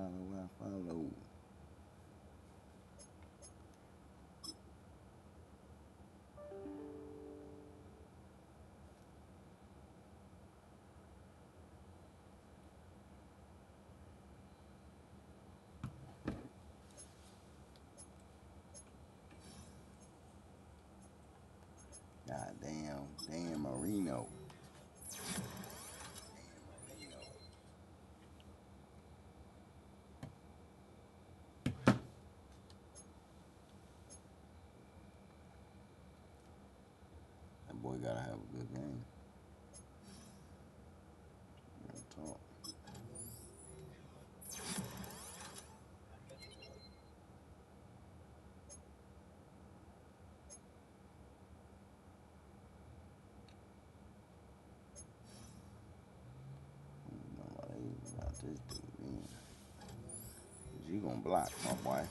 I follow. God damn Marino. That boy gotta have a good game. Real talk. Nobody about this dude, man. You gonna block, my boy.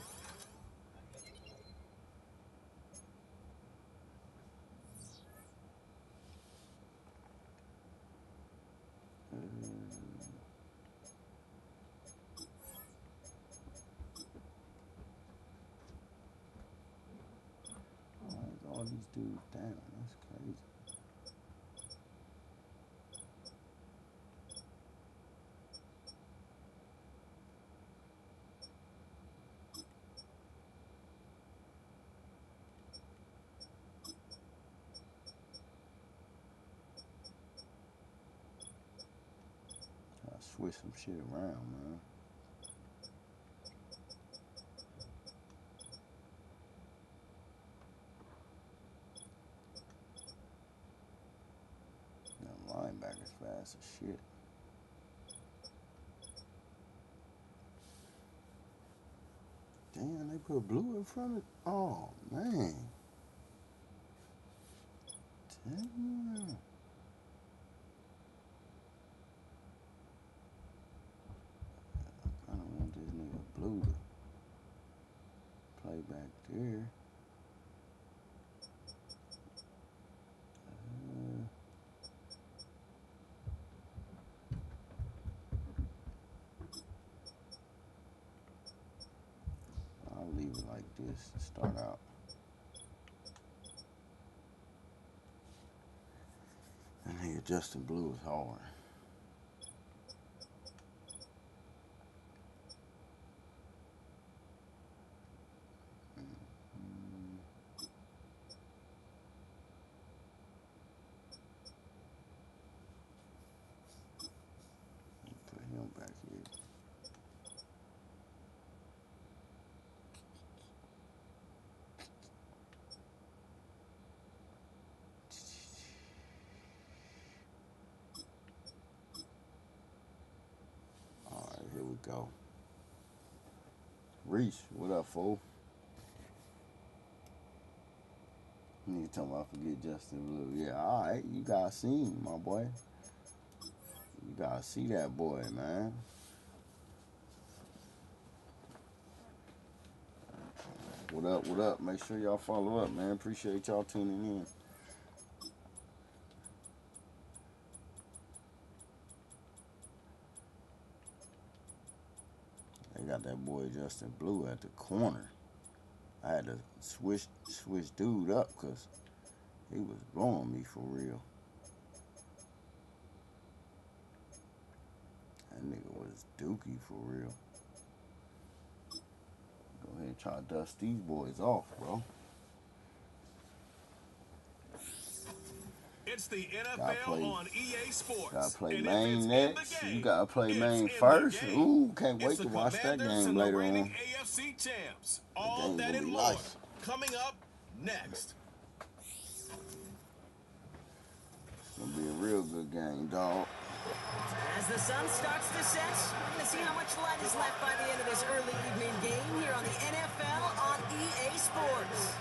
All these dudes down. That's crazy. Try to switch some shit around, man. Them linebackers fast as shit. Damn, they put blue in front of. Oh man. Damn. I don't want this nigga blue to play back there. I'll leave it like this to start out. And nigga Justin Blue is hard. Put him back here. Alright, here we go. Reese, what up, fool? Nigga talking about forget Justin Blue. Yeah, alright, you gotta see him, my boy. You gotta see that boy, man. What up, what up? Make sure y'all follow up, man. Appreciate y'all tuning in. They got that boy Justin Blue at the corner. I had to switch dude up because he was blowing me for real. That nigga was dookie for real. Go ahead and try to dust these boys off, bro. It's the NFL on EA Sports. Gotta play Maine next. You gotta play Maine first. Ooh, can't wait to watch that game later on. AFC champs. All that and more. Nice. Coming up next. It's gonna be a real good game, dog. As the sun starts to set, we're going to see how much light is left by the end of this early evening game here on the NFL on EA Sports.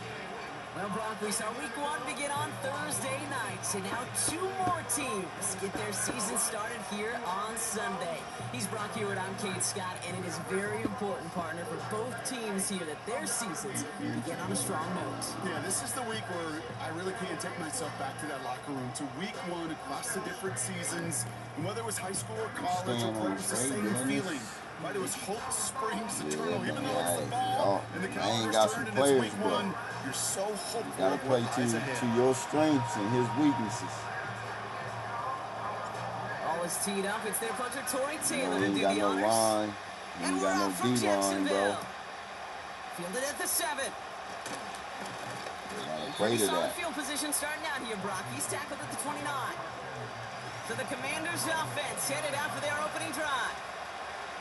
Well, Brock, we saw week 1 begin on Thursday night, and now 2 more teams get their season started here on Sunday. He's Brock Hewitt, I'm Kate Scott, and it is very important, partner, for both teams here that their seasons begin on a strong note. Yeah, this is the week where I really can't take myself back to that locker room, to week 1 across the different seasons. And whether it was high school or college or pro, it was the same feeling. Right, it was hope springs eternal. Yeah, Even man, though it's the fall and the man calendar's got some turned and it's players, week but one, you're so hopeful. you gotta play to your strengths and his weaknesses. Ball is teed up. It's their punter, Torrey Taylor, You to ain't do got the no honors. line. You ain't got no D-line, bro. Fielded at the 7. Play to Solid that. field position starting out here, Brock. He's tackled at the 29. So the Commanders' offense headed out for their opening drive.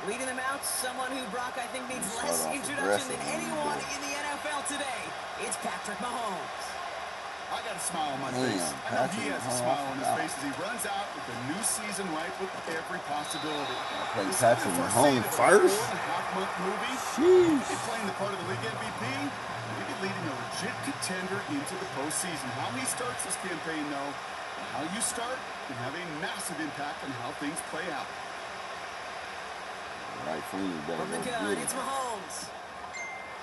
Leading them out, someone who, Brock, I think needs less introduction than anyone in the NFL today. It's Patrick Mahomes. I got a smile on my face. I know he has a smile on his face as he runs out with the new season ripe with every possibility. Play Patrick Mahomes first. 4.5-month movie. Sheesh. He's playing the part of the league MVP. Maybe leading a legit contender into the postseason. How he starts this campaign, though, and how you start can have a massive impact on how things play out. Right, Feeney better From the go gun, get it's him. Mahomes.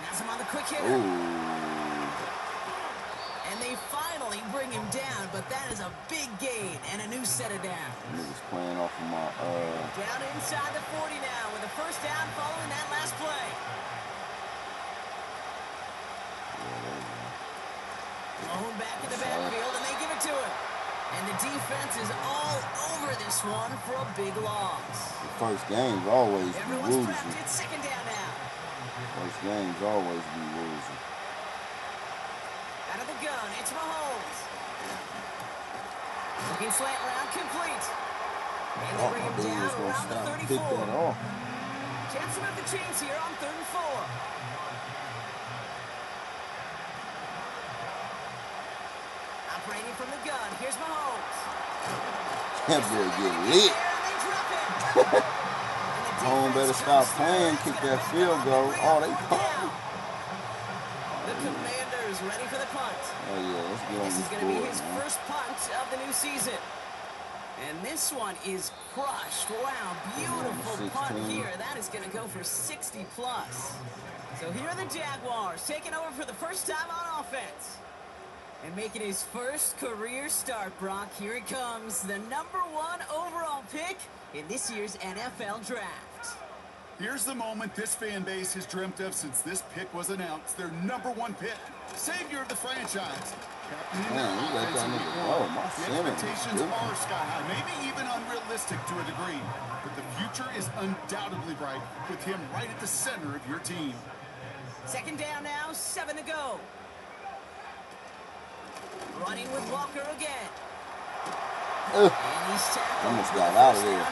Has him on the quick hitter. Ooh. And they finally bring him down, but that is a big gain and a new set of downs. Niggas playing off of my, Down inside the 40 now with a first down following that last play. Thrown back in the backfield, and they give it to him. And the defense is all over this one for a big loss. the first game's always be Everyone's losing. prepped. It's second down now. First game's always be losing. Out of the gun, it's Mahomes. Looking slant route, complete. And they bring him They down was gonna around the stop and 34. pick that off. Chance him at the chains here on 3rd and 4. Operating from the gun, here's Mahomes. That boy get lit. Mahomes better stop playing, kick that field goal. Oh, they pumping. The Commanders ready for the punt. Oh, yeah, let's get on This this is going to be board, his man. first punt of the new season. And this one is crushed. Wow, beautiful punt 16. here. That is going to go for 60 plus. So here are the Jaguars taking over for the first time on offense. And making his first career start, Brock. Here it comes, the #1 overall pick in this year's NFL Draft. Here's the moment this fan base has dreamt of since this pick was announced. Their #1 pick. Savior of the franchise. Man, we got that nigga. Oh, my The center. expectations are sky high, maybe even unrealistic to a degree. But the future is undoubtedly bright with him right at the center of your team. Second down now, 7 to go. Running with Walker again. And he's tackled. Almost got out of there.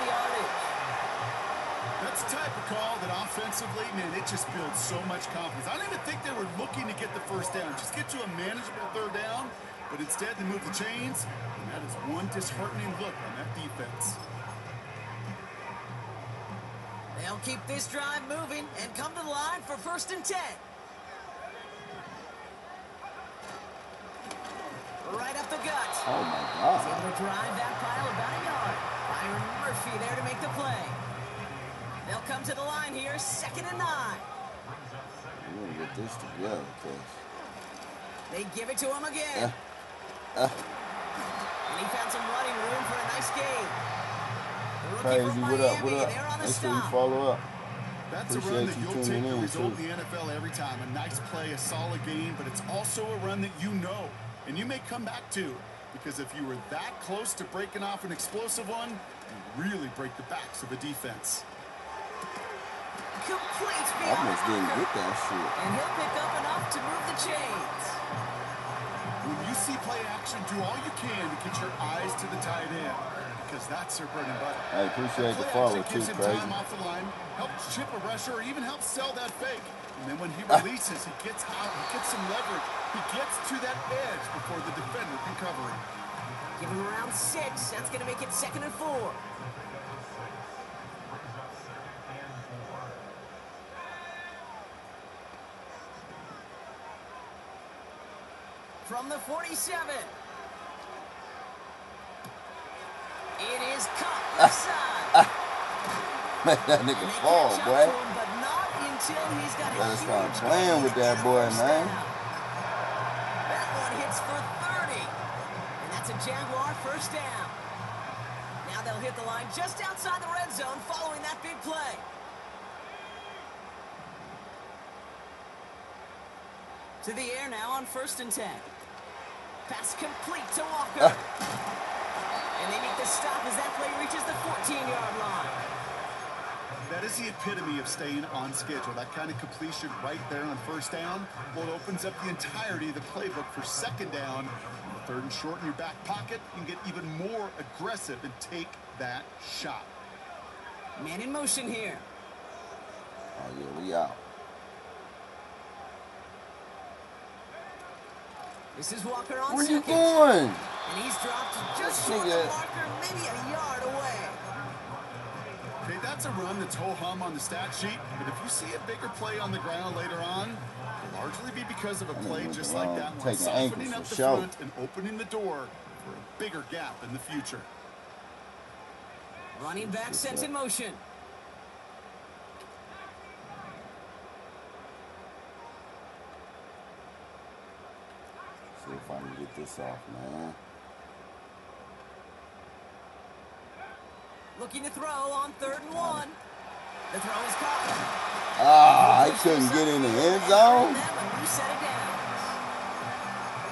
That's the type of call that offensively, man, it just builds so much confidence. I don't even think they were looking to get the first down. Just get to a manageable 3rd down, but instead they move the chains, and that is one disheartening look on that defense. They'll keep this drive moving and come to the line for 1st and 10. Right up the gut. Oh, my He's God. able to drive that pile about a yard. Byron Murphy there to make the play. They'll come to the line here, 2nd and 9. We're going to get this together, cuz. They give it to him again. And he found some running room for a nice gain. The rookie Crazy, from what up, Miami, what up? they're on the Make sure you stop. follow up. That's a run Appreciate that you you'll tuning take the in, result too. in the NFL every time. A nice play, a solid game, but it's also a run that you know, and you may come back to. Because if you were that close to breaking off an explosive one, you really break the backs of the defense. Complete I beyond almost didn't Walker. get that shit. And he'll pick up enough to move the chains. When you see play action, do all you can to get your eyes to the tight end, because that's their bread and butter. I appreciate the Play follow, action too, gives him Crazy. time off the line, helps chip a rusher, or even helps sell that fake. And then when he releases, he gets out, he gets some leverage. He gets to that edge before the defender can cover him. Give him around 6. That's going to make it 2nd and 4. From the 47. It is caught inside. Make that nigga fall, boy. But not until he's got Better a start huge playing with that boy, first man. down. That one hits for 30. And that's a Jaguar first down. Now they'll hit the line just outside the red zone following that big play. To the air now on 1st and 10. Pass complete to Walker. And they make the stop as that play reaches the 14-yard line. That is the epitome of staying on schedule. That kind of completion right there on 1st down. Well, it opens up the entirety of the playbook for 2nd down. 3rd and short in your back pocket. You can get even more aggressive and take that shot. Man in motion here. Oh, yeah, we out. This is Walker on Where you second. going? And he's dropped just short of the marker, maybe a yard away. Okay, that's a run that's ho-hum on the stat sheet, but if you see a bigger play on the ground later on, it'll largely be because of a play just like that one, softening up the front and opening the door for a bigger gap in the future. Running back sent in motion. See if I can get this off, man. Looking to throw on 3rd and 1. The throw is caught. Ah, I couldn't get in the end zone.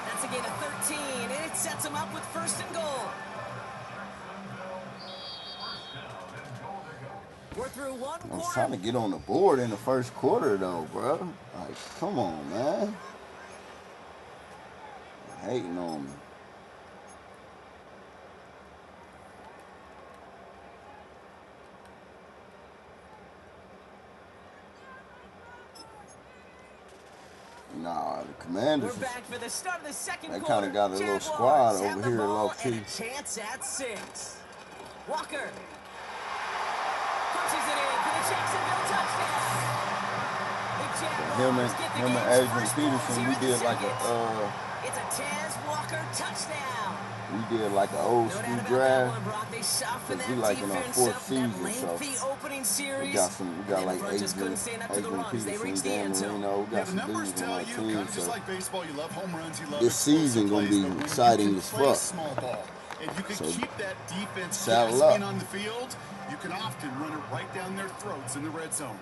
That's a gain of 13, and it sets him up with 1st and goal. We're through one quarter. I was trying to get on the board in the 1st quarter, though, bro. Like, come on, man. Hating on me. Nah, the Commanders. We're back for the start of the 2nd quarter. They kind of got a little squad over here, low key. And a chance at 6. Walker punches it in for the Jacksonville touchdown. Him and Adrian Peterson, we did like a It's a Taz Walker touchdown. We did like an old school draft. We like in our 4th season, so we got like Adrian Peterson, Dan Marino, we got some dudes on our team. So this season gonna be exciting as fuck. And you can So keep that defense saddle gasping up. on the field. You can often run it right down their throats in the red zone.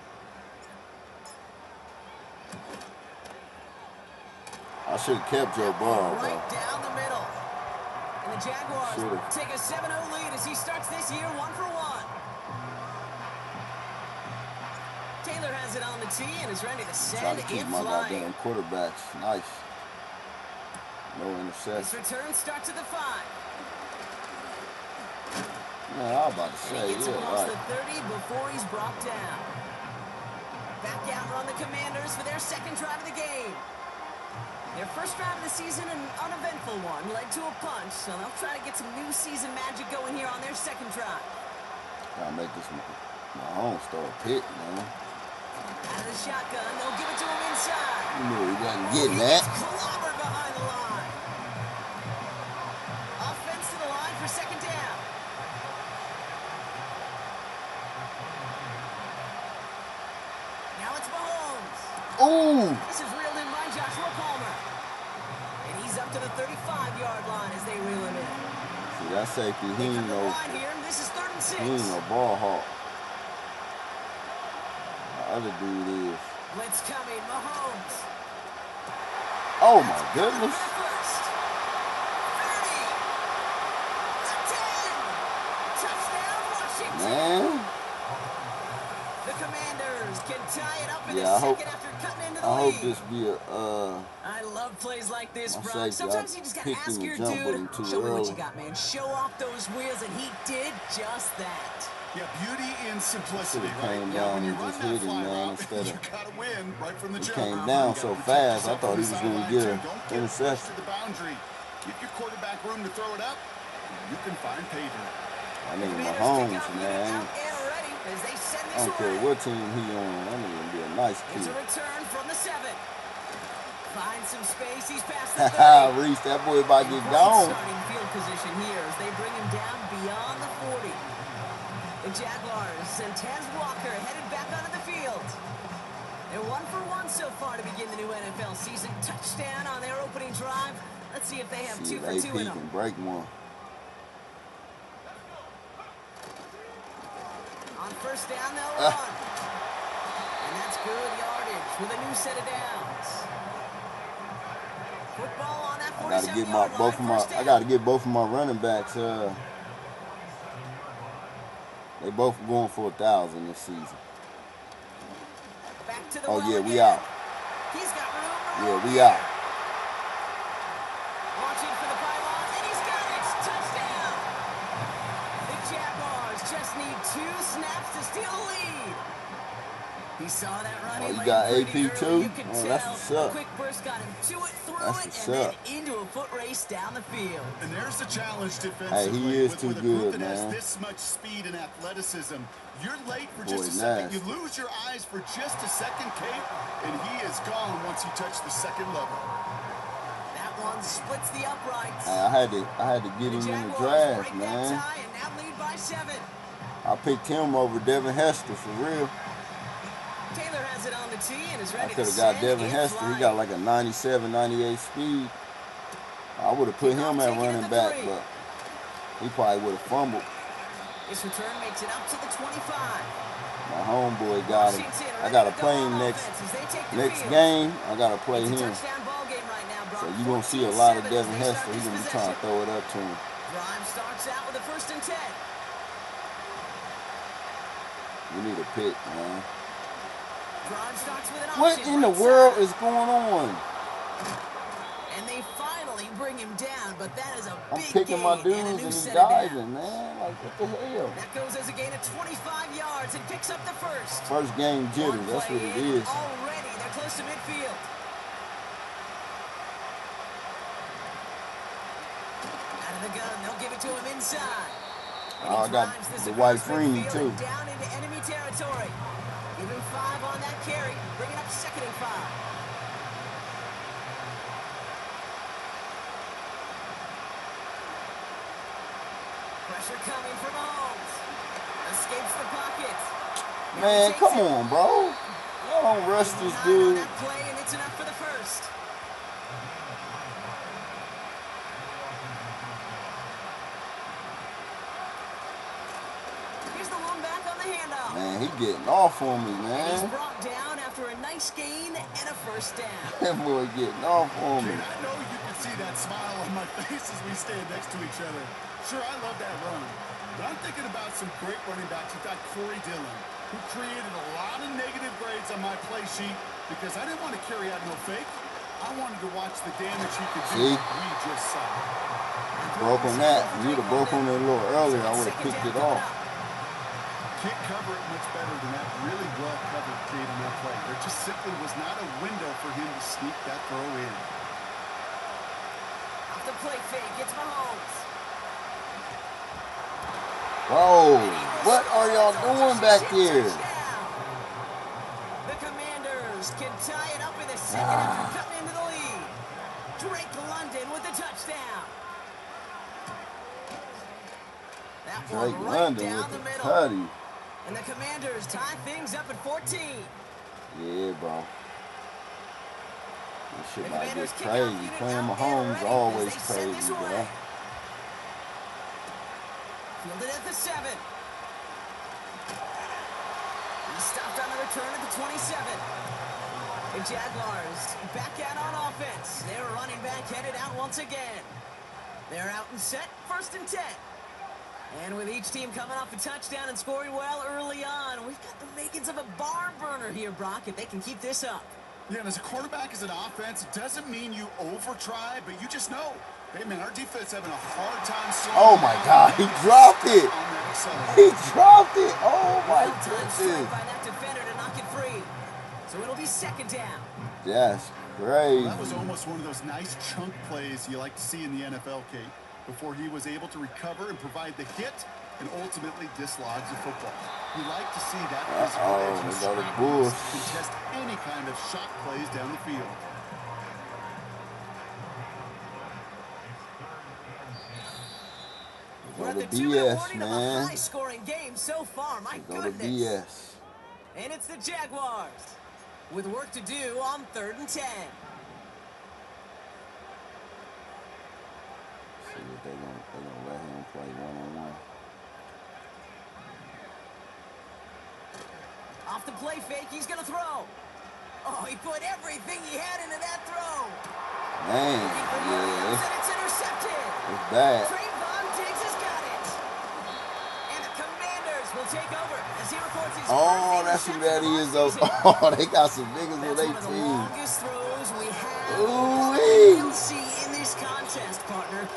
I should have kept Joe Burrow, bro. Right down the middle. And the Jaguars take a 7-0 lead as he starts this year 1-for-1. Taylor has it on the tee and is ready to send Try to keep it my flying. goddamn quarterbacks nice. No This interception. return starts at the 5. Man, I was about to say, He gets yeah, across right. the 30 before he's brought down. Back out on the Commanders for their 2nd drive of the game. Their 1st drive of the season, an uneventful one, led to a punch, so they'll try to get some new season magic going here on their 2nd drive. Gotta make this my home start pick, man. Out of the shotgun, they'll give it to him inside. You knew he wasn't getting that. Clobbered behind the line. Offense to the line for 2nd down. Now it's Mahomes. Ooh! This is reeled in by Joshua Palmer. And he's up to the 35-yard line as they reel him in. See, that safety, he ain't no, Here, this is 3rd and 6. he ain't no ball hawk. The other dude is. Blitz coming, Mahomes. Oh my goodness. First. 30. The 10. Touchdown, Washington. Man. The Commanders can tie it up in Yeah, the I hope- second after cutting into the I lead. hope this be a I love plays like this, my Brock. safety, Sometimes I you just gotta picked ask him your to jump with him dude, too show me what you early. got, man. Show off those wheels, and he did just that. Yeah, beauty in simplicity, Should've right? came Yeah, down when you and run just that hit him, fly man, route, instead you of- gotta win right from the He jump. came You down gotta so protect fast, I yourself thought from he the was gonna sideline, get too. an Don't get interception. pushed to the boundary. Give your quarterback room to throw it up. You can find pay dirt. I nigga Commanders Mahomes, kick off man. out and ready as they send I this don't care away. what team he on. That nigga gonna be a nice It's a kid. return from the 7. Finds some space. He's past the 30. Reese, that boy about to get Great gone. starting field position here as they bring him down beyond the 40. The Jaguars and Taz Walker headed back onto the field. They're 1-for-1 so far to begin the new NFL season. Touchdown on their opening drive. Let's see if they have See 2 if for 2 AP in can them. break one. On 1st down, they'll run. And that's good yardage with a new set of downs. Football on that I gotta get 47-yard line. I gotta get both of my running backs. They both going for 1,000 this season. Back to the Oh yeah, again. we out. He's got room. Yeah, we out. Launching for the pylons, and he's got it. Touchdown. The Jaguars just need 2 snaps to steal a lead. He saw that running. Oh, you got AP too? Oh, that's what's up. A quick burst got him to it, through that's it, and then into a foot race down the field. And there's the challenge defensively. Hey, he is too with a good, group that man. has this much speed and athleticism. You're late for Boy, just a second. nasty. You lose your eyes for just a second, Kate, and he is gone once you touch the second level. That one splits the uprights. Hey, I had to get him in the draft, man. And now lead by 7. I picked him over Devin Hester for real. Taylor has it on the tee and is ready I could to have got send Devin it Hester. flying. He got like a 97, 98 speed. I would have put him at running back, but he probably would have fumbled. This return makes it up to the 25. My homeboy got him. I got to play him next game. I got to play him. So you're going to see a lot of Devin Hester. He's going to be trying to throw it up to him. Drive starts out with a 1st and 10. We need a pick, man. Drive starts with an What option in the right world side. is going on? And they finally bring him down, but that is a I'm big picking my gain dudes and a new and he set of diving, downs. man. Like, what the hell? That goes as a gain of 25 yards and picks up the 1st. First game jitters, One that's what play it in, is. Already, they're close to midfield. Out of the gun, they'll give it to him inside. Oh, I got the white Freeney too. Down into enemy territory. Give him 5 on that carry. Bring it up 2nd and 5. Pressure coming from Mahomes. Escapes the pocket. Man, come on, bro. Y'all don't rush this dude. That play, and it's enough for the 1st. Here's the one back on the handoff. Man, he getting off on me, He's man. brought down after a nice gain and a 1st down. That boy getting off on me. Kate, I know you can see that smile on my face as we stand next to each other. Sure, I love that run. But I'm thinking about some great running backs like that Corey Dillon, who created a lot of negative grades on my play sheet because I didn't want to carry out no fake. I wanted to watch the damage he could do. See? We just saw. Broke on that. If you'd have broke on it a little earlier, I would have picked it off. Can't cover it much better than that really well covered Kate on that play. There just simply was not a window for him to sneak that throw in. Off the play fake, it's Mahomes. Bro, what are y'all doing back there? The Commanders can tie it up in the 2nd after cutting into the lead. Drake London with the touchdown. That one Drake right London down with the the middle. cutty. And the Commanders tie things up at 14. Yeah, bro. This shit The might get Commanders kick crazy. off unit Playing out there Mahomes ready always as they send crazy, this bro. away. Fielded at the 7. He stopped on the return at the 27. The Jaguars back out on offense. Their running back headed out once again. They're out and set, 1st and 10. And with each team coming off a touchdown and scoring well early on, we've got the makings of a barn burner here, Brock, if they can keep this up. Yeah, and as a quarterback, as an offense, it doesn't mean you over-try, but you just know. Hey, man, our defense having a hard time slowing Oh, my God. He dropped it. He dropped it. Oh, my goodness. By that defender to knock it free. So it'll be 2nd down. That's crazy. That was almost one of those nice chunk plays you like to see in the NFL, Kate, before he was able to recover and provide the hit and ultimately dislodge the football. You like to see that physical edge and scrappiness to contest any kind of shot plays down the field. We're at the to 2-minute BS, warning of a man. high-scoring game so far. My Go to goodness. BS. And it's the Jaguars with work to do on 3rd and 10. See if they're gonna let him play one-on-one. Off the play fake, he's going to throw. Oh, he put everything he had into that throw. Man, yeah, it's intercepted. it's bad. Oh, that's who that is, though. Oh, they got some niggas on their team. Ooh-wee. In this contest, partner.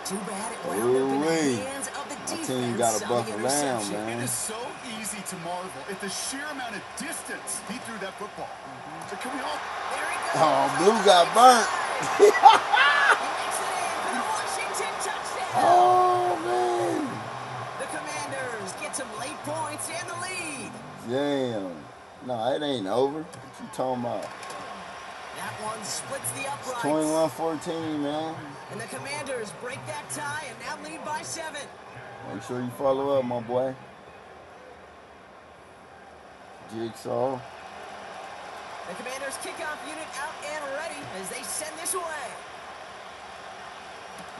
Too bad it wound up in the hands of the defense. My team got to buckle down, man. It is so easy to marvel at the sheer amount of distance he threw that football. So can we all... There he goes. Oh, Blue got burnt. He makes it in for the Washington touchdown. Oh, man. The Commanders get some late points and the lead. Damn. No, it ain't over. What you talking about? That one splits the uprights. 21-14, man. And the Commanders break that tie and now lead by 7. Make sure you follow up, my boy. Jigsaw. The Commanders kickoff unit out and ready as they send this away.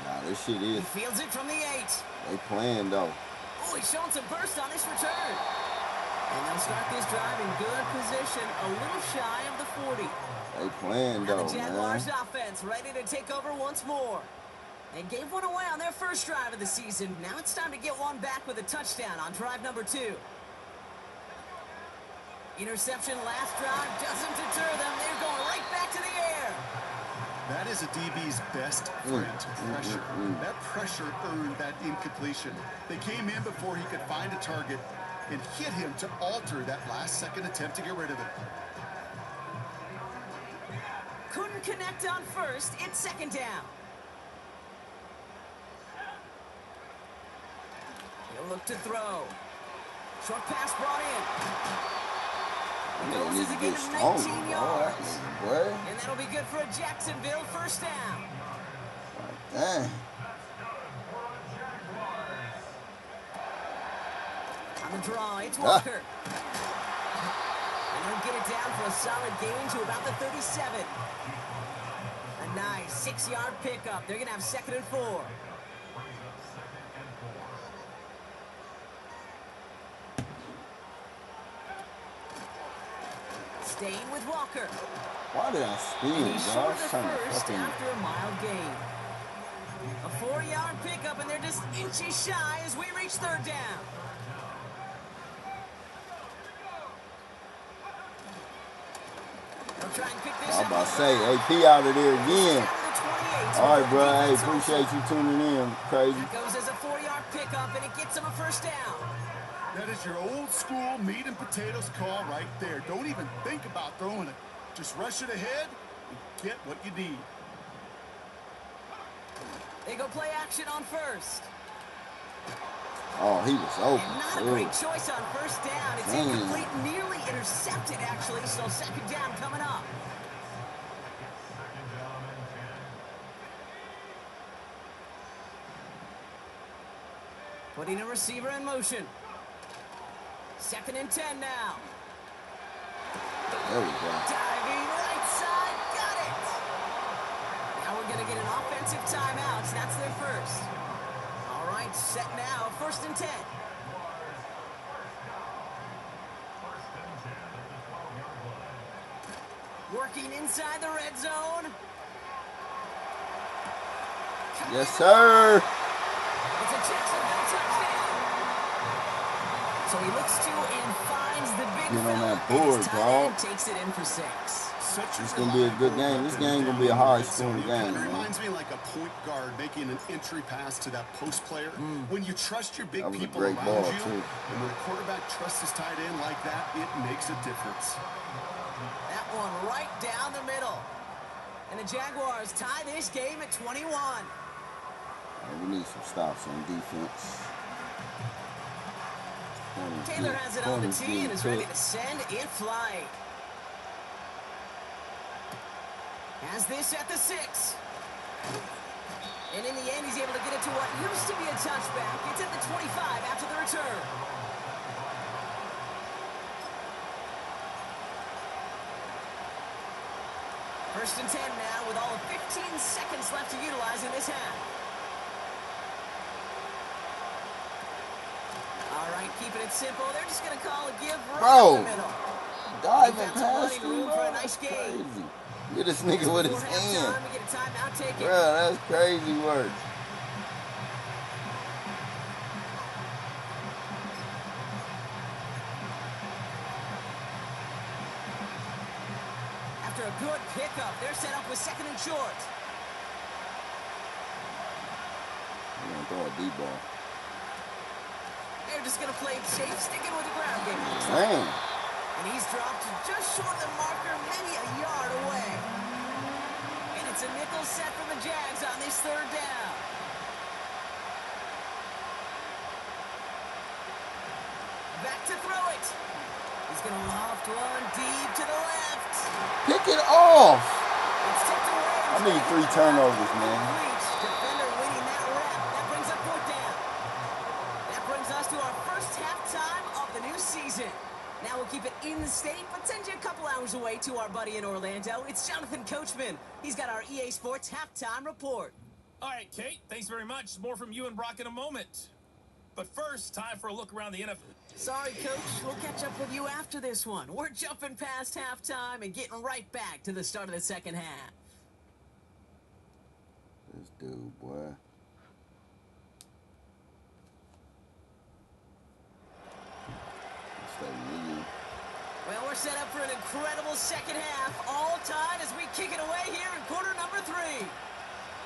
Nah, this shit is. He fields it from the 8. They playing, though. Oh, he's showing some burst on this return. And they'll start this drive in good position, a little shy of the 40. They playing, though, the Jaguars man. offense ready to take over once more. They gave one away on their first drive of the season. Now it's time to get one back with a touchdown on drive number 2. Interception last drive doesn't deter them. They're going right back to the air. That is a DB's best friend, pressure. That pressure earned that incompletion. They came in before he could find a target and hit him to alter that last-second attempt to get rid of it. Couldn't connect on first. It's second down. He'll look to throw. Short pass brought in. They need to get 19 stronger, yards. boy. And that'll be good for a Jacksonville first down. Dang. On the draw, it's Walker. And he'll get it down for a solid gain to about the 37. A nice 6-yard pickup. They're going to have 2nd and 4. Staying with Walker. Why did I spin, And he's short bro? of the first after a mild gain. A 4-yard pickup, and they're just inches shy as we reach 3rd down. They'll try and pick this I'm up. about to say, AP out of there again. All right, bro. Hey, appreciate you tuning in. Crazy. That goes as a 4-yard pickup, and it gets them a first down. That is your old-school meat and potatoes call right there. Don't even think about throwing it. Just rush it ahead and get what you need. They go play action on first. Oh, he was open. And not a great choice on first down. It's incomplete, nearly intercepted, actually, so 2nd down coming up. Putting a receiver in motion. 2nd and 10 now. There we go. Diving right side, got it. Now we're going to get an offensive timeout. That's their first. All right, set now, 1st and 10. Working inside the red zone. Yes, sir. It's a Jacksonville touchdown. So he looks to and finds the big Get on fella, that and board, his tight dog. end takes it in for 6. It's going to be a good game. This game going to be a high-scoring game, It man. reminds me like a point guard making an entry pass to that post player. When you trust your big That was a people great around ball, you, too. and when a quarterback trusts his tight end like that, it makes a difference. That one right down the middle. And the Jaguars tie this game at 21. We need some stops on defense. Taylor has it on the tee and is ready to send in flight. Has this at the 6. And in the end, he's able to get it to what used to be a touchback. It's at the 25 after the return. First and 10 now with all of 15 seconds left to utilize in this half. All right, keeping it simple. They're just going to call a give right in the middle. Diving Defensive past running room you, for a bro. nice That's game. crazy. Look at this nigga with his hand. Bro, that's crazy work. After a good pickup, they're set up with 2nd and short. They're gonna throw a deep ball. They're just gonna play it safe, sticking with the ground game. Damn. And he's dropped just short of the marker, maybe a yard away. And it's a nickel set from the Jags on this 3rd down. Back to throw it. He's going to loft one deep to the left. Pick it off. It's tipped away. I need 3 turnovers, man. Defender winning that rep. That brings up 4th down. That brings us to our first halftime of the new season. Now we'll keep it in the state, but send you a couple hours away to our buddy in Orlando. It's Jonathan Coachman. He's got our EA Sports halftime report. All right, Kate, thanks very much. More from you and Brock in a moment. But first, time for a look around the NFL. Sorry, Coach. We'll catch up with you after this one. We're jumping past halftime and getting right back to the start of the 2nd half. This dude, boy. Well, we're set up for an incredible 2nd half. All tied as we kick it away here in quarter number 3.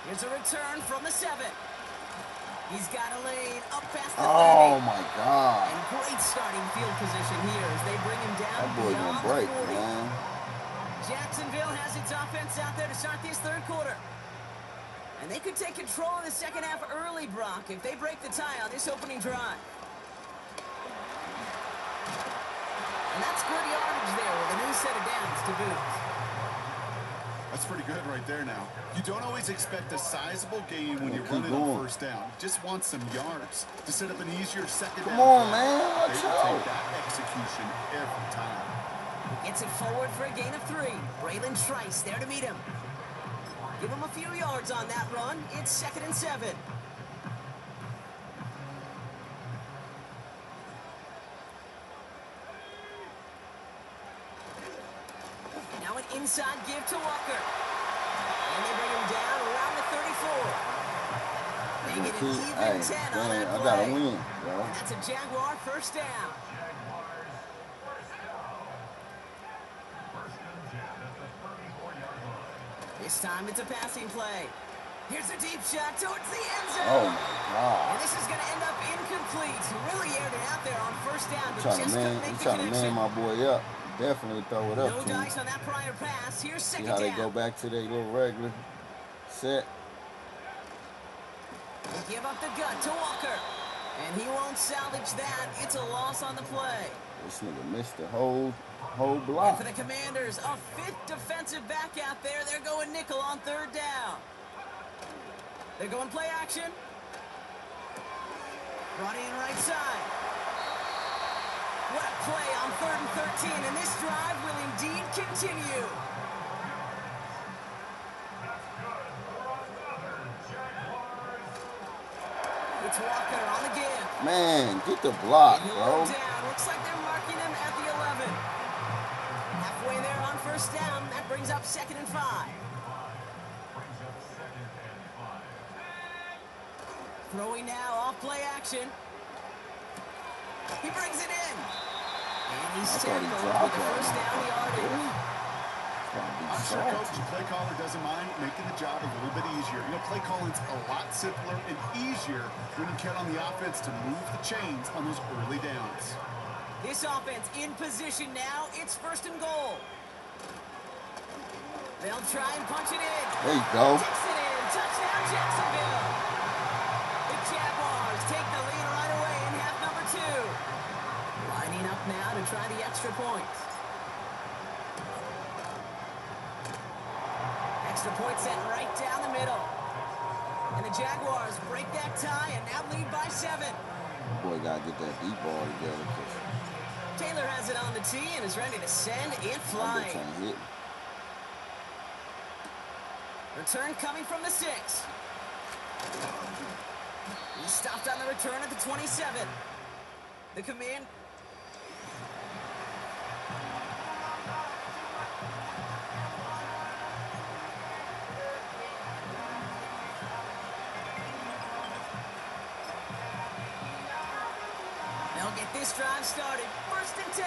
Here's a return from the 7. He's got a lane up past the 30. Oh, my God. And great starting field position here as they bring him down. That boy's gonna break, man. Jacksonville has its offense out there to start this 3rd quarter. And they could take control of the 2nd half early, Brock, if they break the tie on this opening drive. And that's good yardage there with a new set of downs to boot. That's pretty good right there now. You don't always expect a sizable game when you're running on 1st down. You just want some yards to set up an easier 2nd down. Come on, man. Let's They will go. take that execution every time. Gets it forward for a gain of 3. Braylon Trice there to meet him. Give him a few yards on that run. It's 2nd and 7. Now an inside give to Walker. And they bring him down around the 34. Making it an even 10 on that play. I gotta win, bro. And that's a Jaguar 1st down. This time it's a passing play. Here's a deep shot towards the end zone. Oh, my God. And this is going to end up incomplete. He really aired it out there on 1st down, but Trying just couldn't make the to man connection. my boy up. Definitely throw it up No to him. dice on that prior pass. Here's 2nd See down. how they go back to their little regular set. They give up the gut to Walker. And he won't salvage that. It's a loss on the play. This nigga missed the whole And block. for the Commanders, a 5th defensive back out there. They're going nickel on 3rd down. They're going play action. Running right side. What a play on 3rd and 13, and this drive will indeed continue. It's Walker on the give. Man, get the block, He'll bro. go down. Looks like they're marking him at the 11. Halfway there on 1st down. That brings up 2nd and 5. Throwing now off play action. He brings it in. And he's tackled with the 1st down yardage. I'm sure, Coach, the play caller doesn't mind making the job a little bit easier. You know, play calling's a lot simpler and easier when you count on the offense to move the chains on those early downs. This offense in position now. It's 1st and goal. They'll try and punch it in. There you go. Takes it in. Touchdown, Jacksonville. The Jaguars take the lead right away in half number 2. Lining up now to try the extra point. Extra point set right down the middle. And the Jaguars break that tie and now lead by 7. Boy, gotta get that deep ball together. Taylor has it on the tee and is ready to send it flying. Trying to hit. Return coming from the 6. He stopped on the return at the 27. The command. this drive started. 1st and 10.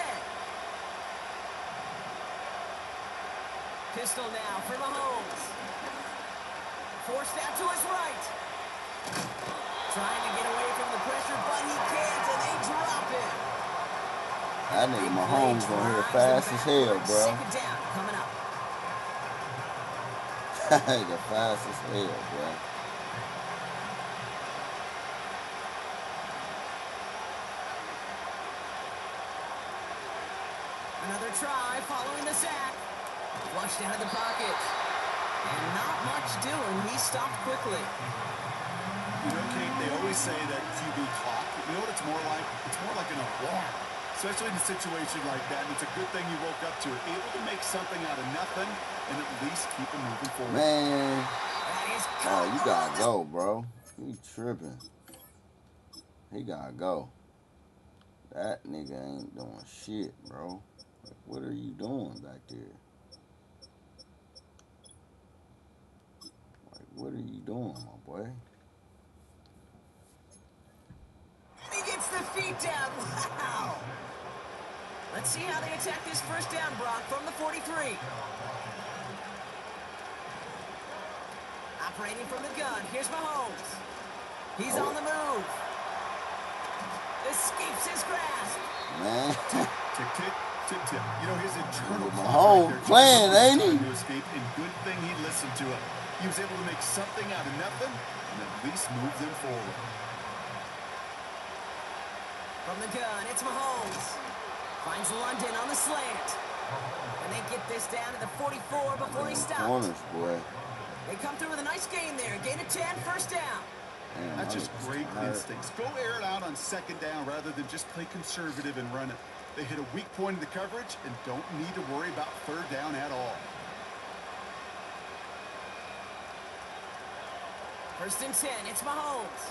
Pistol now for Mahomes. Forced out to his right. Trying to get away from the pressure, but he can't, and they drop it. That nigga Mahomes gonna hit fast as hell, bro. 2nd down coming up. That nigga fast as hell, bro. Another try following the sack. Flushed out of the pocket. And not much doing. He stopped quickly. You know, Kate, they always say that QB clock. You know what it's more like? It's more like an alarm. Especially in a situation like that. And it's a good thing you woke up to it. Able to make something out of nothing and at least keep it moving forward. Man. Oh, you gotta go, bro. You tripping. He gotta go. That nigga ain't doing shit, bro. Like, what are you doing back there? Like, what are you doing, my boy? He gets the feet down. Wow. Let's see how they attack this 1st down, Brock, from the 43. Operating from the gun. Here's Mahomes. He's on the move. Escapes his grasp. Man. Tick, tick, tick, tick. You know, his internal Mahomes playing, ain't he? To escape, and good thing he listened to it. He was able to make something out of nothing and at least move them forward. From the gun, it's Mahomes. Finds London on the slant. And they get this down to the 44 before he stops. Corners, boy. They come through with a nice gain there. Gain of 10, 1st down. Damn, That's just great instincts. Go air it out on 2nd down rather than just play conservative and run it. They hit a weak point in the coverage and don't need to worry about 3rd down at all. 1st and 10, it's Mahomes.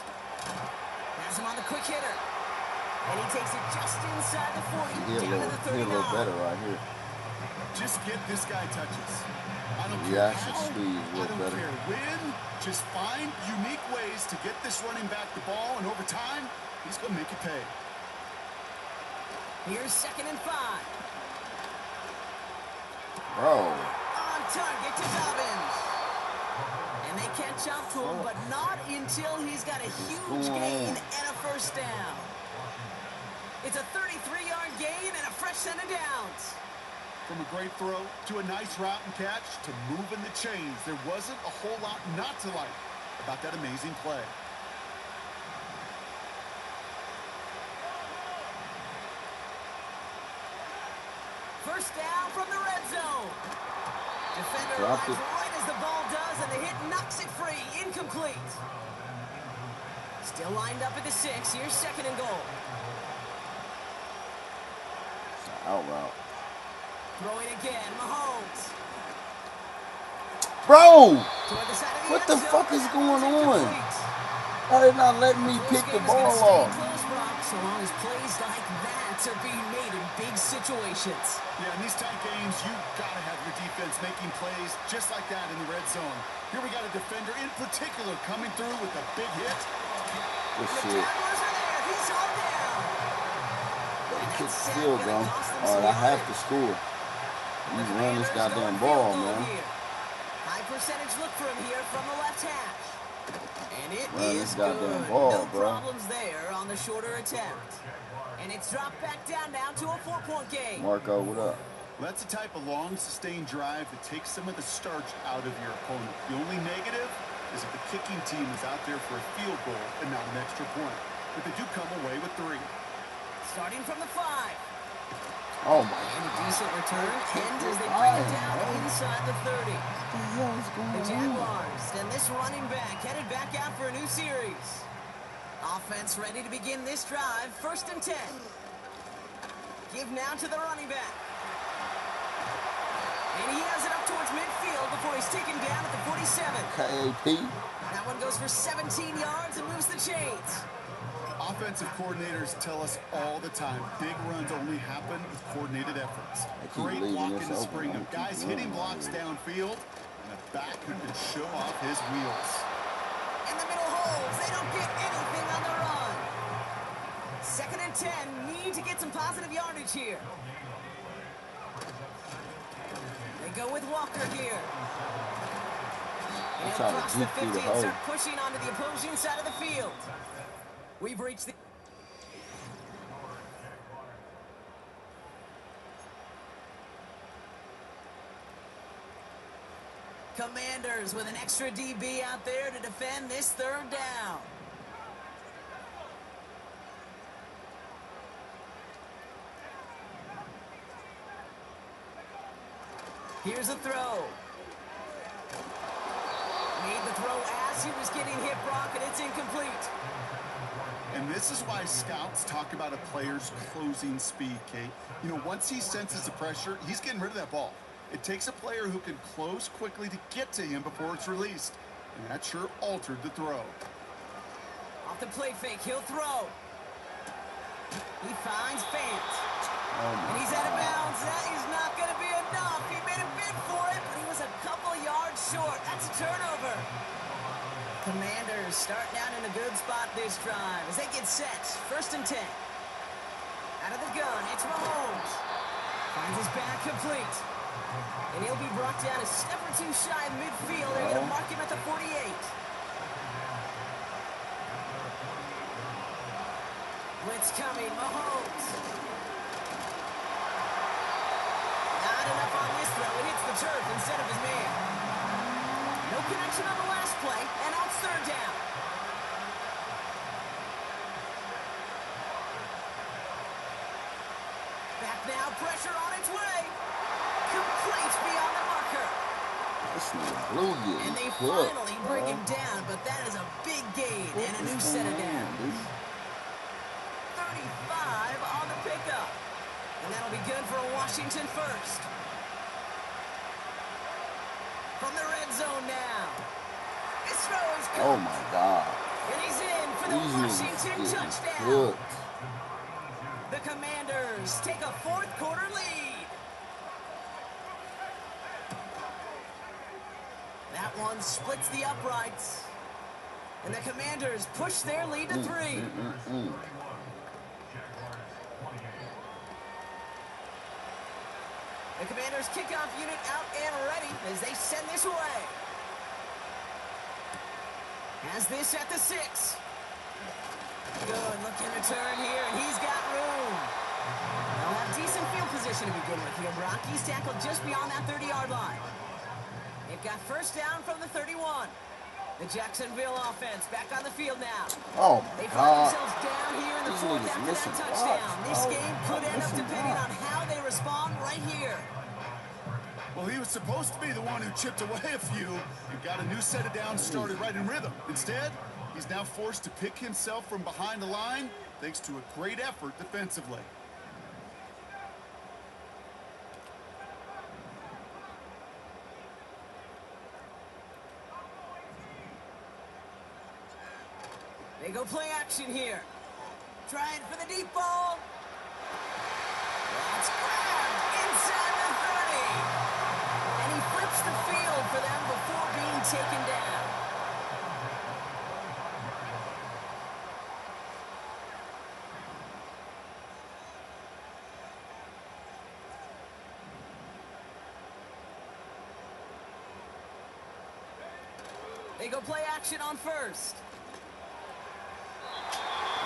Has him on the quick hitter. And he takes it just inside the 40, down to the 39. He a little better right here. Just get this guy touches. I don't care Reaction how, speed is a I little don't better. care when. Just find unique ways to get this running back the ball, and over time, he's going to make it pay. Here's 2nd and 5. Bro. On target to Dobbins. And they catch up to him, but not until he's got a huge gain and a 1st down. It's a 33-yard gain and a fresh set of downs. From a great throw to a nice route and catch to moving the chains, there wasn't a whole lot not to like about that amazing play. First down from the red zone. Defender Dropped arrives it. right as the ball does, and the hit knocks it free. Incomplete. Still lined up at the 6. Here's 2nd and goal. Out route. Throwing again, Mahomes. Bro! Toward the side of the What end the zone, fuck is that going one's on? incomplete. Why they not letting me pick the ball off? Close, Brock, so long as plays like that are being made in big situations. Yeah, in these tight games, you got to have your defense making plays just like that in the red zone. Here we got a defender in particular coming through with a big hit. Good The shit. Jaguars are there. He's all down. Kick still, bro. Alright, I have to score. You run this goddamn ball, man. High percentage look for him here from the left hash. And it Run is this goddamn good. ball, No bro. problems there on the shorter attempt. And it's dropped back down now to a 4-point game. Marco, what up? That's the type of long, sustained drive that takes some of the starch out of your opponent. The only negative is if the kicking team is out there for a field goal and not an extra point. But they do come away with 3. Starting from the 5. Oh my And a decent return ends as they bring it down inside the 30. The Jaguars and this running back headed back out for a new series. Offense ready to begin this drive. 1st and 10. Give now to the running back. And he has it up towards midfield before he's taken down at the 47. KAP. That one goes for 17 yards and moves the chains. Offensive coordinators tell us all the time, big runs only happen with coordinated efforts. Great block in the spring of guys hitting blocks downfield and a back who can show off his wheels. In the middle holes, they don't get anything on the run. 2nd and 10, need to get some positive yardage here. They go with Walker here. And he'll cross the 50 and start pushing onto the opposing side of the field. We've reached the... Commanders with an extra DB out there to defend this third down. Here's a throw. Made the throw as he was getting hit, Brock, and it's incomplete. And this is why scouts talk about a player's closing speed, Kate. You know, once he senses the pressure, he's getting rid of that ball. It takes a player who can close quickly to get to him before it's released. And that sure altered the throw. Off the play fake, he'll throw. He finds Fant. And he's out of bounds. That is not going to be enough. He made a bid for it, but he was a couple yards short. That's a turnover. Commanders starting out in a good spot this drive as they get set. 1st and 10. Out of the gun, it's Mahomes. Finds his back complete. And he'll be brought down a step or two shy of midfield. They're going to mark him at the 48. Blitz coming, Mahomes. Not enough on this throw. It hits the turf instead of his man. No connection on the last play, and now it's 3rd down. Back now, pressure on its way. Complete beyond the marker. And they finally bring him down, but that is a big gain and a new set of downs. 35 on the pickup. And that'll be good for a Washington first. From the red zone now. This throw is good. Oh my God. And he's in for the Washington touchdown. The Commanders take a 4th quarter lead. That one splits the uprights. And the Commanders push their lead to 3. The Commanders kickoff unit out and ready as they send this away. Has this at the 6. Good looking return here, and he's got room. They'll have decent field position to begin with here, Brock. He's tackled just beyond that 30-yard line. They've got 1st down from the 31. The Jacksonville offense back on the field now. Oh, they find themselves down here in the 4th after that touchdown. This game could end up depending on how they respond right here. Well, he was supposed to be the one who chipped away a few and got a new set of downs started right in rhythm. Instead, he's now forced to pick himself from behind the line thanks to a great effort defensively. They go play action here. Trying for the deep ball. That's grabbed inside the 30. And he flips the field for them before being taken down. They go play action on 1st.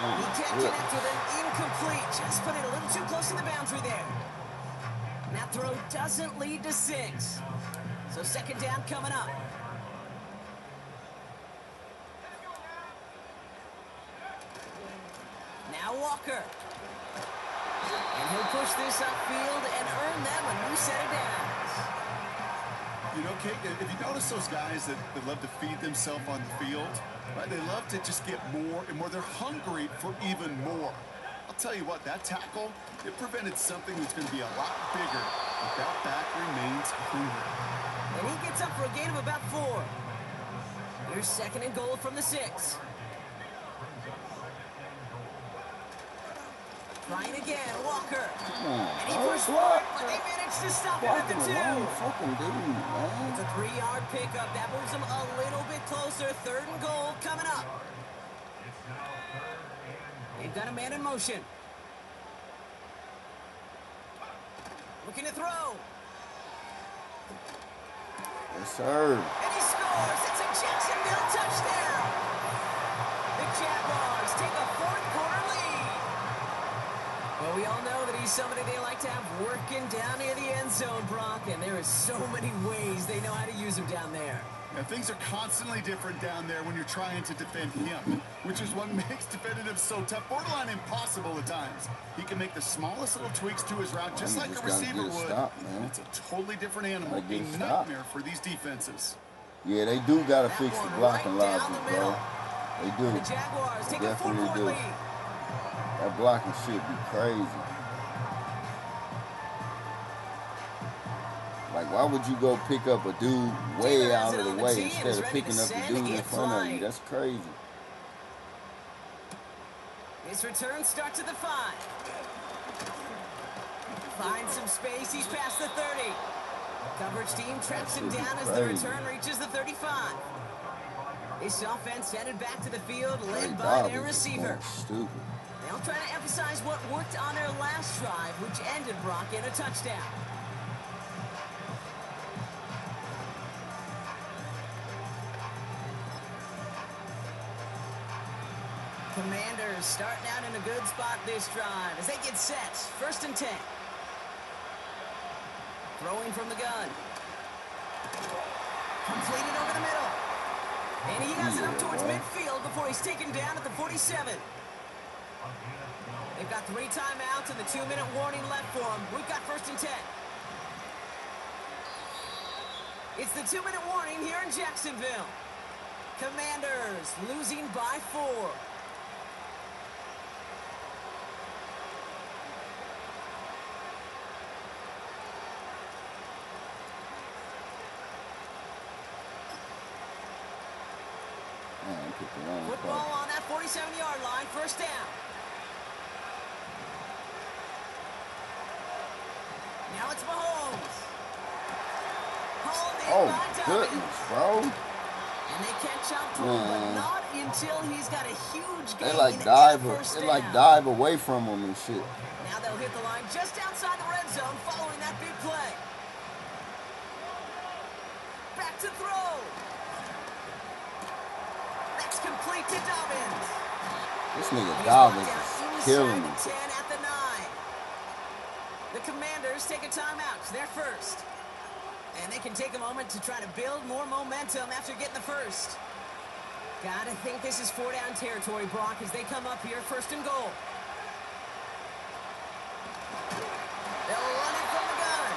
He can't connect with it. Incomplete. Just put it a little too close to the boundary there. And that throw doesn't lead to 6. So 2nd down coming up. Now Walker. And he'll push this upfield and earn them a new set of downs. You know, Kate, if you notice those guys that love to feed themselves on the field, right? They love to just get more and more. They're hungry for even more. I'll tell you what, that tackle, it prevented something that's going to be a lot bigger, but that back remains hungry. And he gets up for a gain of about 4. Here's 2nd and goal from the 6. Trying again, Walker. And he pushed forward, but they managed to stop him at the 2. It's a 3-yard pickup. That moves them a little bit closer. 3rd and goal coming up. They've got a man in motion. Looking to throw. Yes, sir. And he scores. It's a Jacksonville touchdown. The Jaguars take a fourth-quarter lead. Well, we all know that he's somebody they like to have working down near the end zone, Brock, and there are so many ways they know how to use him down there. Yeah, things are constantly different down there when you're trying to defend him, which is what makes defending him so tough, borderline impossible at times. He can make the smallest little tweaks to his route, just like a receiver would. Stop, man. It's a totally different animal, a nightmare for these defenses. Yeah, they do got to fix the blocking logic, bro. They do. The Jaguars take a Definitely four-point do. lead. That blocking shit be crazy. Like, why would you go pick up a dude way out of the way instead of picking up the dude in front of you? That's crazy. His return starts at the 5. Finds some space. He's past the 30. Coverage team tracks him down as the return reaches the 35. This offense headed back to the field, led by their receiver. Stupid. They'll try to emphasize what worked on their last drive, which ended Brock in a touchdown. Commanders starting out in a good spot this drive as they get set. 1st and 10. Throwing from the gun. Completed over the middle. And he has it up towards midfield before he's taken down at the 47. They've got 3 timeouts and the 2-minute warning left for them. We've got 1st and 10. It's the 2-minute warning here in Jacksonville. Commanders losing by 4. Football on that 47-yard line, 1st down. Now it's Mahomes. Oh, goodness, bro. And they catch up to him, but not until he's got a huge gain. They like dive away from him and shit. Now they'll hit the line just outside the red zone following that big play. Back to throw. That's complete to Dobbins. This nigga Dobbins is killing me. 10 at the 9. The Commanders take a timeout. They're first. And they can take a moment to try to build more momentum after getting the first. Gotta think this is 4-down territory, Brock, as they come up here 1st and goal. They'll run it from the gun.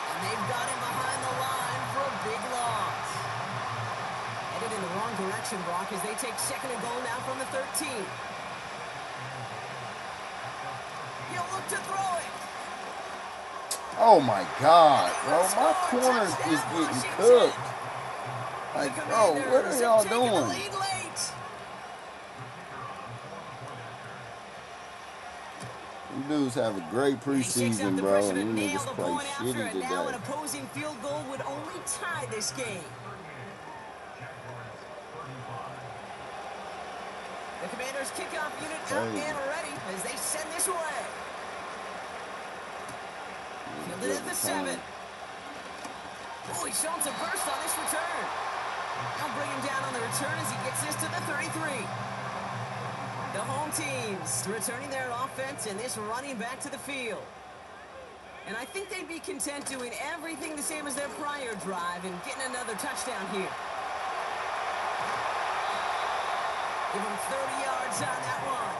And they've got him behind the line for a big loss. Headed in the wrong direction, Brock, as they take 2nd and goal now from the 13. He'll look to throw it. Oh my God, bro. My corners is getting cooked. Like, bro, what are y'all doing? These dudes have a great preseason, bro, and these niggas play shitty today. Now an opposing field goal would only tie this game. The Commanders kickoff unit out and ready as they send this away. Fielded at the 7. Oh, he's showing some burst on this return. They'll bring him down on the return as he gets this to the 33. The home teams returning their offense and this running back to the field. And I think they'd be content doing everything the same as their prior drive and getting another touchdown here. Give him 30 yards on that one.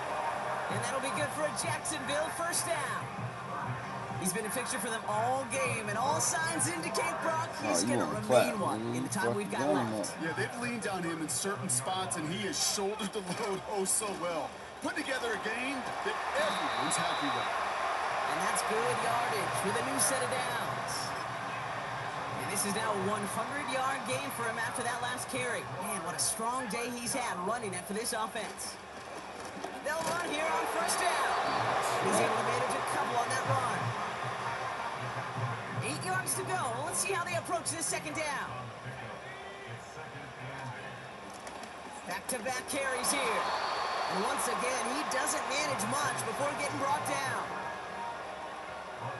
And that'll be good for a Jacksonville 1st down. He's been a fixture for them all game, and all signs indicate, Brock, he's going to remain one in the time we've got left. Yeah, they've leaned on him in certain spots, and he has shouldered the load oh so well. Put together a game that everyone's happy with. And that's good yardage with a new set of downs. And this is now a 100-yard game for him after that last carry. Man, what a strong day he's had running it for this offense. They'll run here on 1st down. He's able to manage a couple on that run. 8 yards to go. Let's see how they approach this 2nd down. Back-to-back carries here. And once again, he doesn't manage much before getting brought down.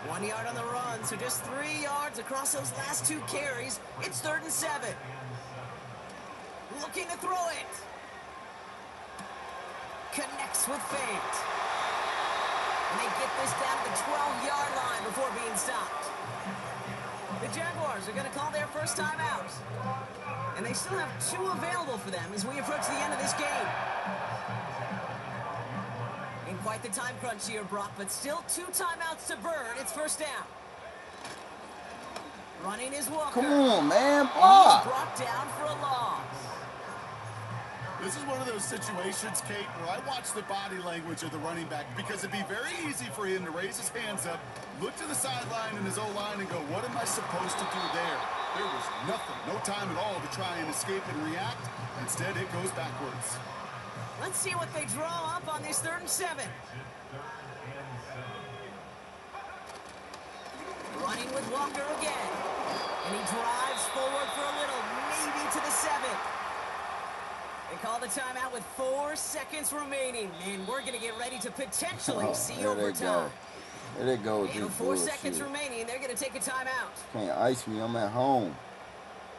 1 yard on the run, so just 3 yards across those last 2 carries. It's 3rd and 7. Looking to throw it. Connects with feint. And they get this down to the 12-yard line before being stopped. The Jaguars are going to call their first timeout. And they still have 2 available for them as we approach the end of this game. In quite the time crunch here, Brock, but still 2 timeouts to burn. It's first down. Running is Walker. Come on, man, block. block. Brought down for a loss. This is one of those situations, Kate, where I watch the body language of the running back because it'd be very easy for him to raise his hands up, look to the sideline in his O-line and go, what am I supposed to do there? There was nothing, no time at all to try and escape and react. Instead, it goes backwards. Let's see what they draw up on this 3rd and 7. Running with Walker again. And he drives forward for a little, maybe to the 7. They call the timeout with 4 seconds remaining. And we're going to get ready to potentially see overtime. There they go with And this 4 seconds bullshit. remaining. They're going to take a timeout. Can't ice me. I'm at home.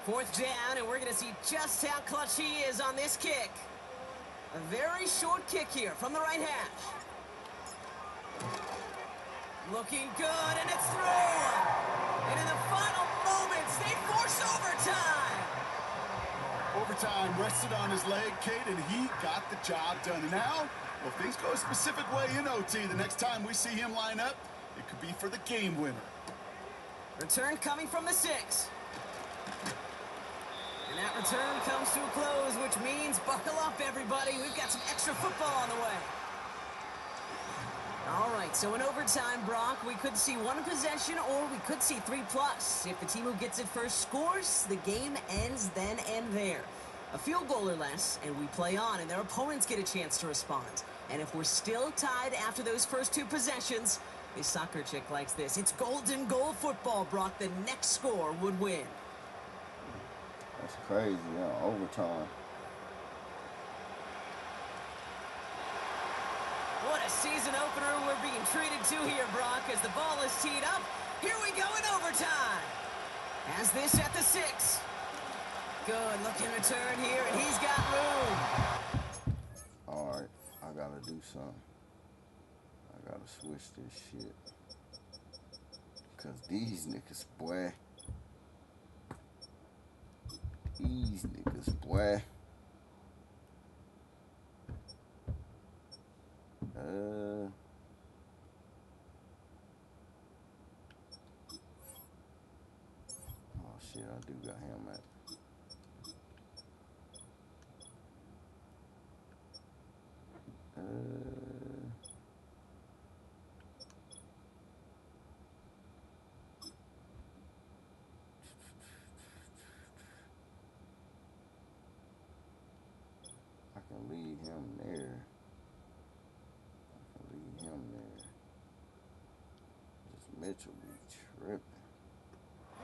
4th down, and we're going to see just how clutch he is on this kick. A very short kick here from the right hash. Looking good, and it's through. And in the final moments, they force overtime. Overtime rested on his leg, Kate, and he got the job done. And now, well, if things go a specific way in OT, the next time we see him line up, it could be for the game winner. Return coming from the 6. And that return comes to a close, which means buckle up, everybody. We've got some extra football on the way. All right, so in overtime, Brock, we could see 1 possession or we could see 3+. If the team who gets it first scores, the game ends then and there. A field goal or less, and we play on, and their opponents get a chance to respond. And if we're still tied after those first 2 possessions, this soccer chick likes this. It's golden goal football, Brock. The next score would win. That's crazy, yeah, overtime. What a season opener we're being treated to here, Brock, as the ball is teed up. Here we go in overtime. Has this at the 6. Good looking return here, and he's got room. All right, I gotta do something. I gotta switch this shit. Cause these niggas, boy. These niggas, boy. Oh shit, I do got him at. I can leave him there. Just Mitchell be tripping.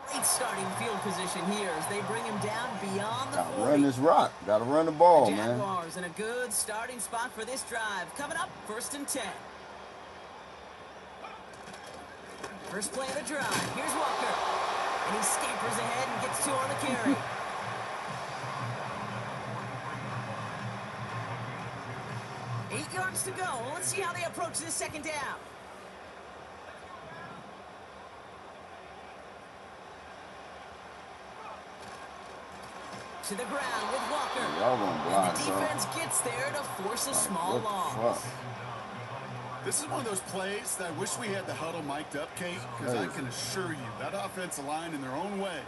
Great starting field position here as they bring him down beyond the 40. Gotta run this rock. Gotta run the ball, man. Jaguars in a good starting spot for this drive. Coming up, 1st and 10. First play of the drive. Here's Walker. And he scampers ahead and gets 2 on the carry. Eight yards to go. Let's see how they approach this 2nd down. To the ground with Walker. Y'all gonna block, and the defense gets there to force a small loss. Fuck? This is one of those plays that I wish we had the huddle mic'd up, Kate, because I can assure you that offensive line in their own way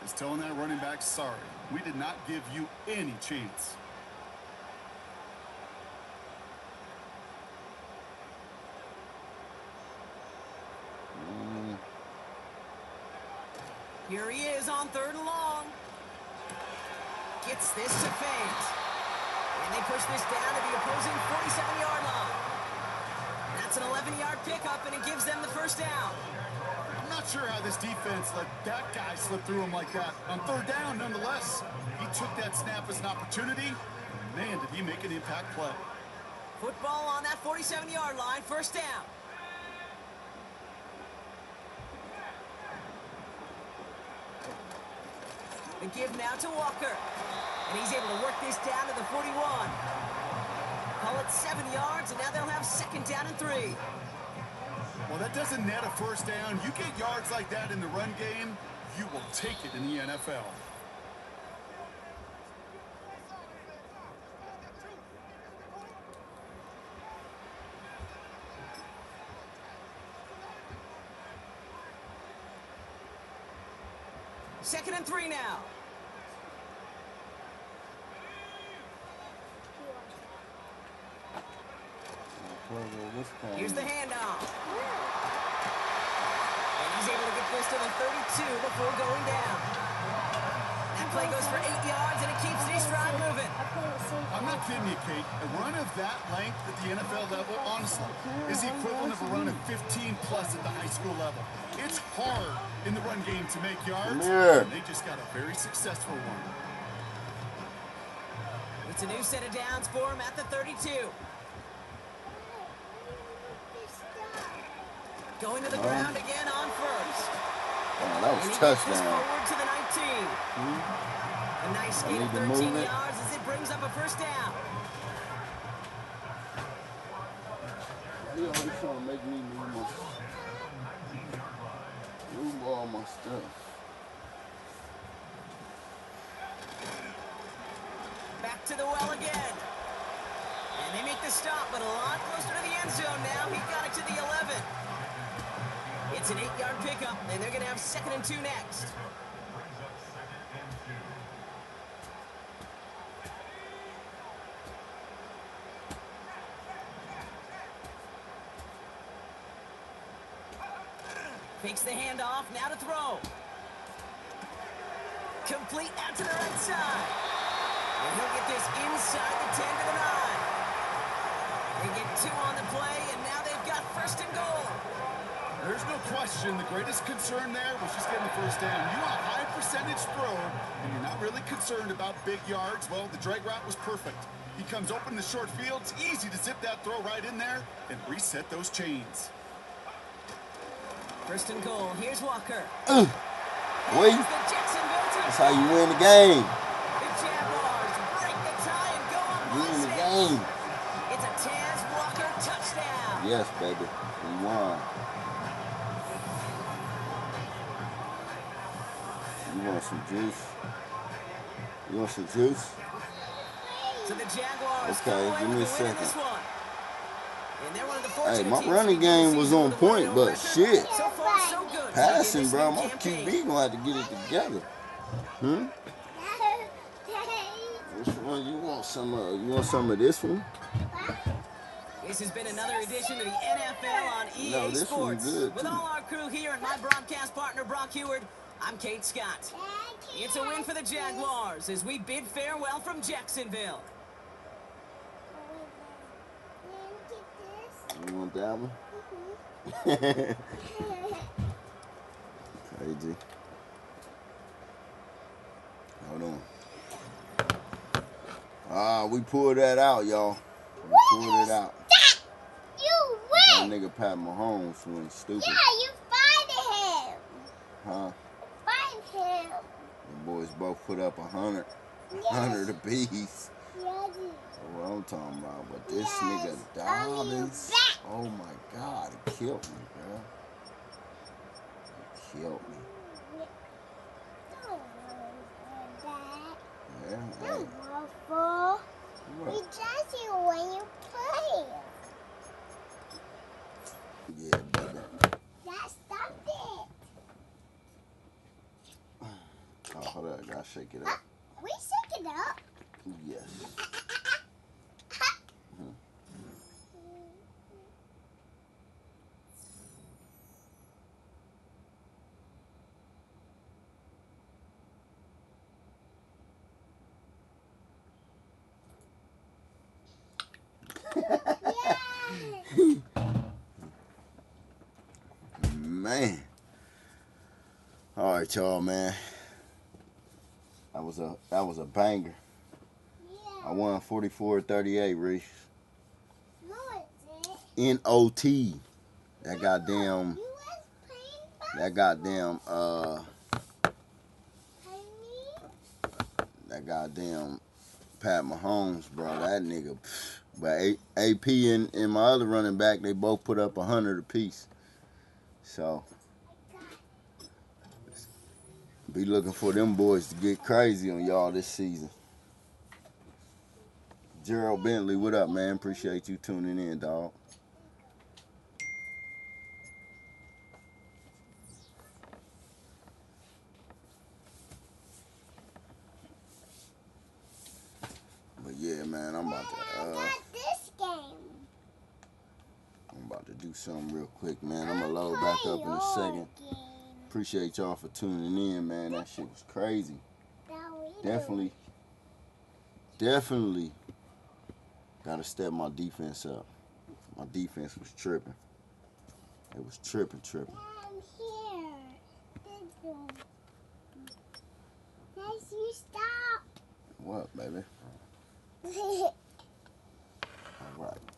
is telling that running back, sorry, we did not give you any chance. Here he is on 3rd and long. Gets this to feint. And they push this down to the opposing 47-yard line. That's an 11-yard pickup, and it gives them the first down. I'm not sure how this defense let that guy slip through him like that. On 3rd down, nonetheless, he took that snap as an opportunity. And man, did he make an impact play. Football on that 47-yard line, first down. The give now to Walker. And he's able to work this down to the 41. Call it 7 yards, and now they'll have 2nd down and 3. Well, that doesn't net a first down. You get yards like that in the run game, you will take it in the NFL. Second and 3 now. Here's the handoff. And he's able to get this to the 32 before going down. That play goes for 8 yards, and it keeps this drive moving. I'm not kidding you, Kate. A run of that length at the NFL level, honestly, is the equivalent of a run of 15-plus at the high school level. It's hard in the run game to make yards, and they just got a very successful one. It's a new set of downs for him at the 32. Going to the ground again on first. Oh, that was and he touchdown. gets this forward to the 19. A nice gain of 13 yards as it brings up a first down. He always trying to make me move all my stuff. Back to the well again. And they make the stop, but a lot closer to the end zone now. He got it to the 11. It's an 8-yard pickup, and they're going to have 2nd and 2 next. Fakes the handoff, now to throw. Complete out to the right side. And he'll get this inside the 10 to the 9. They get 2 on the play, and now they've got 1st and goal. There's no question the greatest concern there was just getting the first down. You want a high percentage throw, and you're not really concerned about big yards. Well, the drag route was perfect. He comes open in the short field. It's easy to zip that throw right in there and reset those chains. 1st and goal. Here's Walker. Wait. That's how you win the game. The Jaguars break the tie and go up You win the 1-6. game. It's a Taz Walker touchdown. Yes, baby. We won. You want some juice? You want some juice? So the Jaguars Okay, give me a second. And they're one of the Hey, my teams running game was on point, but shit. So far, so good. Passing, bro. My QB gonna have to get it together. Which one you want? Some of? You want some of this one? This has been another edition of the NFL on EA No, this Sports. one's good, With too. all our crew here and my broadcast partner, Brock Heward, I'm Kate Scott. It's a win for the Jaguars as we bid farewell from Jacksonville. You want that one? Crazy. Hold on. We pulled that out, y'all. We pulled it out. You That win! nigga Pat Mahomes went stupid. Yeah, you fired him! Huh? Fired him! The boys both put up 100. Yes. 100 apiece. Yes. That's what I'm talking about. But this Yes. nigga Dobbins, back. oh my God, it killed me, bro. It killed me. Don't worry about that. Yeah, Don't hey. worry for. We What? judge you when you play. Yeah, baby. That's it. Oh, hold on, I gotta shake it up. We shake it up. Yes. Man. All right, y'all, man. That was a banger. I won 44-38, Reese. No, it's it. NOT. That goddamn. You was playing That goddamn. Penny? That goddamn Pat Mahomes, bro. That nigga. But AP and my other running back, they both put up 100 apiece. So be looking for them boys to get crazy on y'all this season. Gerald Bentley, what up, man? Appreciate you tuning in, dog. But yeah, man, I'm about to do something real quick, man. I'm gonna load back up in a second. Appreciate y'all for tuning in, man. That shit was crazy. Definitely gotta step my defense up. My defense was tripping. It was tripping. I'm here. Yes, you stop. What, baby? All right.